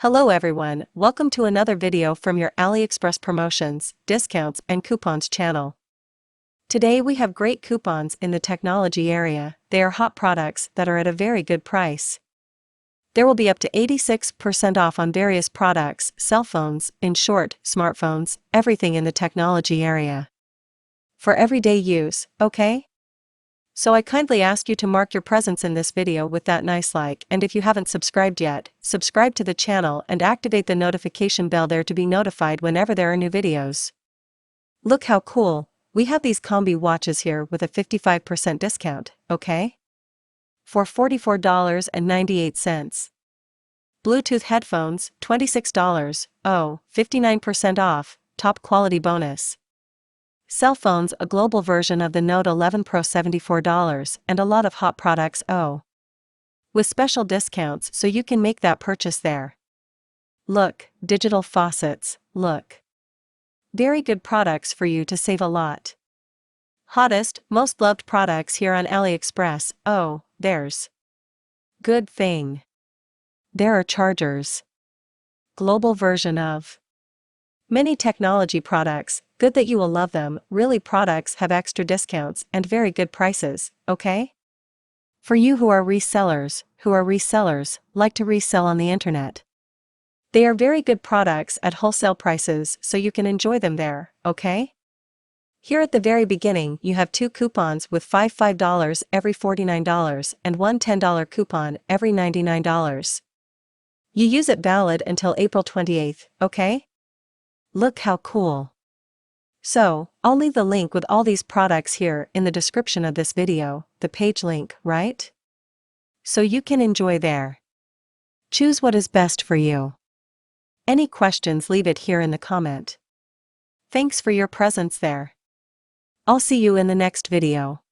Hello everyone, welcome to another video from your Aliexpress promotions, discounts and coupons channel. Today we have great coupons in the technology area. They are hot products that are at a very good price. There will be up to 86% off on various products, cell phones, in short, smartphones, everything in the technology area. For everyday use, okay? So I kindly ask you to mark your presence in this video with that nice like, and if you haven't subscribed yet, subscribe to the channel and activate the notification bell there to be notified whenever there are new videos. Look how cool, we have these combi watches here with a 55% discount, okay? For $44.98. Bluetooth headphones, $26, oh, 59% off, top quality bonus. Cell phones, a global version of the Note 11 Pro, $74, and a lot of hot products, oh, with special discounts so you can make that purchase there. Look, digital faucets, look. Very good products for you to save a lot. Hottest, most loved products here on AliExpress, oh, there's. Good thing. There are chargers. Global version of. Many technology products, good that you will love them. Really, products have extra discounts and very good prices, okay? For you who are resellers, like to resell on the internet. They are very good products at wholesale prices so you can enjoy them there, okay? Here at the very beginning you have two coupons with $5 every $49 and one $10 coupon every $99. You use it valid until April 28th, okay? Look how cool. So, I'll leave the link with all these products here in the description of this video, the page link, right? So you can enjoy there. Choose what is best for you. Any questions, leave it here in the comment. Thanks for your presence there. I'll see you in the next video.